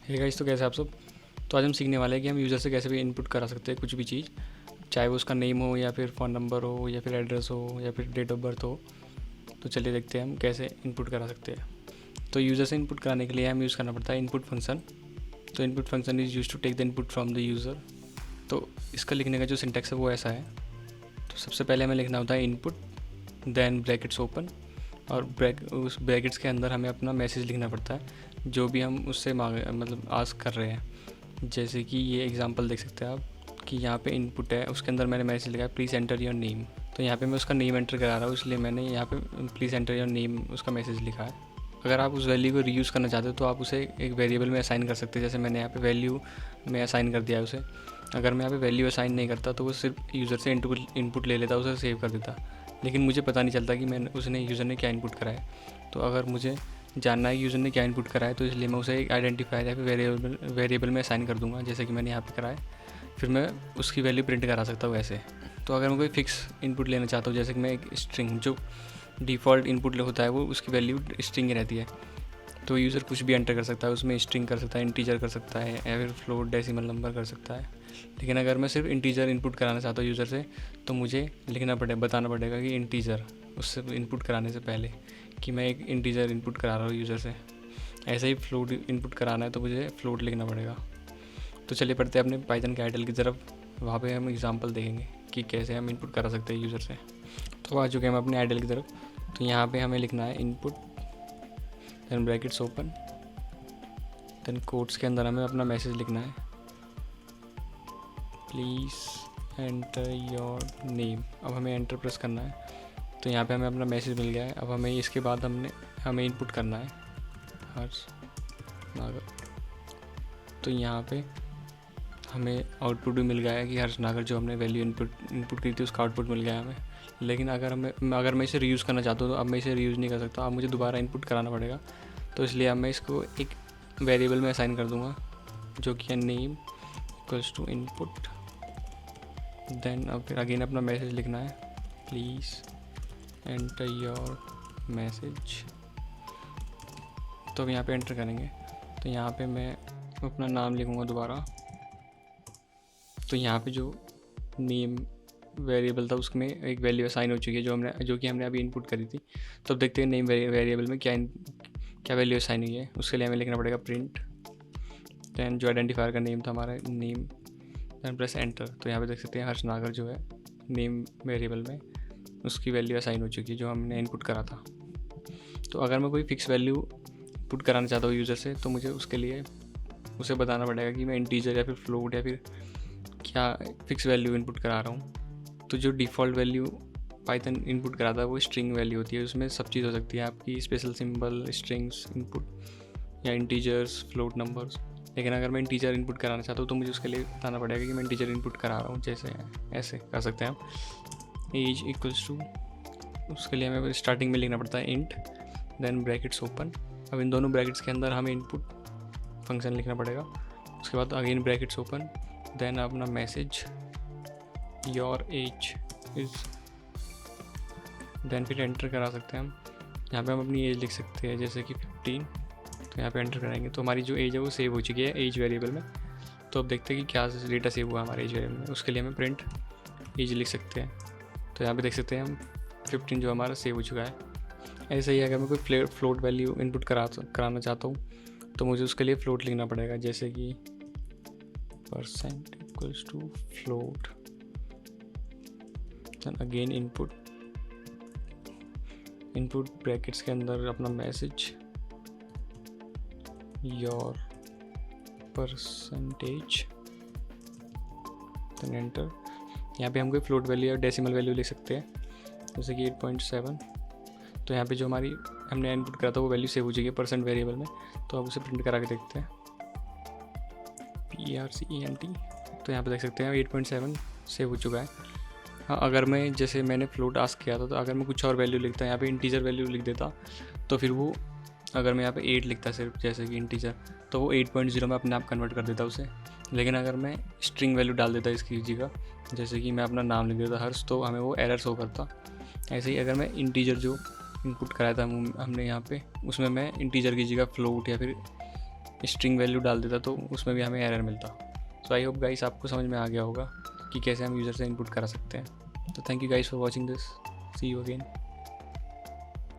Hey guys, तो कैसे आप सब। तो आज हम सीखने वाले हैं कि हम यूज़र से कैसे भी इनपुट करा सकते हैं कुछ भी चीज़, चाहे वो उसका नेम हो या फिर फ़ोन नंबर हो या फिर एड्रेस हो या फिर डेट ऑफ बर्थ हो। तो चलिए देखते हैं हम कैसे इनपुट करा सकते हैं। तो यूज़र से इनपुट कराने के लिए हम यूज़ करना पड़ता है इनपुट फंक्शन। तो input function is use to take the input from the user. तो इसका लिखने का जो सिंटैक्स है वो ऐसा है। तो सबसे पहले हमें लिखना होता है इनपुट, देन ब्रैकेट्स ओपन, और उस ब्रैकेट्स के अंदर हमें अपना मैसेज लिखना पड़ता है जो भी हम उससे मतलब आस्क कर रहे हैं। जैसे कि ये एग्जांपल देख सकते हैं आप कि यहाँ पे इनपुट है, उसके अंदर मैंने मैसेज लिखा है प्लीज़ एंटर योर नेम। तो यहाँ पे मैं उसका नेम एंटर करा रहा हूँ, इसलिए मैंने यहाँ पे प्लीज़ एंटर योर नेम उसका मैसेज लिखा है। अगर आप उस वैल्यू को रीयूज़ करना चाहते हो तो आप उसे एक वेरिएबल में असाइन कर सकते हैं। जैसे मैंने यहाँ पे वैल्यू में असाइन कर दिया है उसे। अगर मैं यहाँ पे वैल्यू असाइन नहीं करता तो वो सिर्फ यूज़र से इनपुट ले लेता, उसे सेव कर देता, लेकिन मुझे पता नहीं चलता कि मैंने यूज़र ने क्या इनपुट करा है। तो अगर मुझे जानना है यूज़र ने क्या इनपुट करा है तो इसलिए मैं उसे एक आइडेंटिफायर या फिर वेरिएबल में असाइन कर दूंगा, जैसे कि मैंने यहाँ पे करा है। फिर मैं उसकी वैल्यू प्रिंट करा सकता हूँ ऐसे। तो अगर मैं कोई फिक्स इनपुट लेना चाहता हूँ, जैसे कि मैं एक स्ट्रिंग, जो डिफ़ॉल्ट इनपुट होता है वो उसकी वैल्यू स्ट्रिंग ही रहती है, तो यूज़र कुछ भी एंटर कर सकता है, उसमें स्ट्रिंग कर सकता है, इंटीजर कर सकता है या फिर फ्लोट, डेसिमल नंबर कर सकता है। लेकिन अगर मैं सिर्फ इंटीजर इनपुट कराना चाहता हूँ यूज़र से, तो मुझे बताना पड़ेगा कि इंटीजर, उससे इनपुट कराने से पहले कि मैं एक इंटीजर इनपुट करा रहा हूँ यूज़र से। ऐसे ही फ्लोट इनपुट कराना है तो मुझे फ्लोट लिखना पड़ेगा। तो चलिए पढ़ते हैं अपने पाइथन के आइडल की तरफ। वहाँ पे हम एग्जांपल देखेंगे कि कैसे हम इनपुट करा सकते हैं यूज़र से। तो आ चुके हैं हम अपने आइडल की तरफ। तो यहाँ पे हमें लिखना है input, then brackets open, then quotes के अंदर हमें अपना मैसेज लिखना है प्लीज़ एंटर योर नेम। अब हमें एंटर प्रेस करना है। तो यहाँ पे हमें अपना मैसेज मिल गया है। अब हमें इसके बाद हमें इनपुट करना है हर्ष नागर। तो यहाँ पे हमें आउटपुट भी मिल गया है कि हर्ष नागर, जो हमने वैल्यू इनपुट की थी उसका आउटपुट मिल गया है हमें। लेकिन अगर मैं इसे रीयूज़ करना चाहता हूँ तो अब मैं इसे रीयूज़ नहीं कर सकता, अब मुझे दोबारा इनपुट कराना पड़ेगा। तो इसलिए अब मैं इसको एक वेरिएबल में असाइन कर दूँगा जो कि है name equals to input. Then अब फिर अगेन अपना मैसेज लिखना है प्लीज़ एंटर योर मैसेज। तो अब यहाँ पे एंटर करेंगे। तो यहाँ पे मैं अपना नाम लिखूँगा दोबारा। तो यहाँ पे जो नेम वेरिएबल था उसमें एक वैल्यू असाइन हो चुकी है जो कि हमने अभी इनपुट करी थी। तो अब देखते हैं नेम वेरिएबल में क्या वैल्यू असाइन हुई है। उसके लिए हमें लिखना पड़ेगा प्रिंट, देन जो आइडेंटिफायर का नेम था हमारा नेम, देन प्रेस एंटर। तो यहाँ पे देख सकते हैं हर्ष नागर जो है नेम वेरिएबल में उसकी वैल्यू असाइन हो चुकी है जो हमने इनपुट करा था। तो अगर मैं कोई फिक्स वैल्यू पुट कराना चाहता हूँ यूज़र से, तो मुझे उसके लिए उसे बताना पड़ेगा कि मैं इंटीजर या फिर फ्लोट या फिर क्या फिक्स वैल्यू इनपुट करा रहा हूँ। तो जो डिफ़ॉल्ट वैल्यू पाइथन इनपुट कराता है वो स्ट्रिंग वैल्यू होती है। उसमें सब चीज़ हो सकती है आपकी, स्पेशल सिंबल, स्ट्रिंग्स इनपुट या इंटीजर्स, फ्लोट नंबर्स। लेकिन अगर मैं इंटीजर इनपुट कराना चाहता हूँ तो मुझे उसके लिए बताना पड़ेगा कि मैं इंटीजर इनपुट करा रहा हूँ। जैसे ऐसे कर सकते हैं हम एज इक्वल्स टू, उसके लिए हमें स्टार्टिंग में लिखना पड़ता है इंट, देन ब्रैकेट्स ओपन। अब इन दोनों ब्रैकेट्स के अंदर हमें इनपुट फंक्शन लिखना पड़ेगा। उसके बाद अगेन ब्रैकेट्स ओपन, देन अपना message your age is, then फिर एंटर करा सकते हैं हम। यहाँ पे हम अपनी एज लिख सकते हैं जैसे कि 15। तो यहाँ पे एंटर कराएंगे तो हमारी जो एज है वो सेव हो चुकी है एज वेरिएबल में। तो अब देखते हैं कि क्या डेटा सेव हुआ हमारे एज वेरिएबल में। उसके लिए हमें प्रिंट एज लिख सकते हैं। तो यहाँ पे देख सकते हैं हम 15 जो हमारा सेव हो चुका है। ऐसे ही अगर मैं कोई फ्लोट वैल्यू इनपुट कराना चाहता हूँ तो मुझे उसके लिए फ्लोट लिखना पड़ेगा, जैसे कि percent equals to float, then again input brackets के अंदर अपना message your percentage, then enter. यहाँ पे हम कोई फ्लोट वैल्यू या डेसिमल वैल्यू लिख सकते हैं, जैसे कि 8.7। तो यहाँ पे जो हमने इनपुट करा था वो वैल्यू सेव हो चुकी है परसेंट वेरिएबल में। तो अब उसे प्रिंट करा के देखते हैं PRCENT। तो यहाँ पे देख सकते हैं 8.7 सेव हो चुका है। हाँ, अगर मैंने फ्लोट आस्क किया था तो अगर मैं कुछ और वैल्यू लिखता, यहाँ पे इंटीजर वैल्यू लिख देता, तो फिर वो, अगर मैं यहाँ पे 8 लिखता सिर्फ जैसे कि इंटीजर, तो वो 8.0 में अपने आप कन्वर्ट कर देता उसे। लेकिन अगर मैं स्ट्रिंग वैल्यू डाल देता इसकी जगह, जैसे कि मैं अपना नाम लिख देता हर्ष, तो हमें वो एरर शो करता। ऐसे ही अगर मैं इंटीजर जो इनपुट कराया था हमने यहाँ पे, उसमें मैं इंटीजर की जगह फ्लोट या फिर स्ट्रिंग वैल्यू डाल देता तो उसमें भी हमें एरर मिलता। सो आई होप गाइस आपको समझ में आ गया होगा कि कैसे हम यूज़र से इनपुट करा सकते हैं। तो thank you guys for watching this, see you again.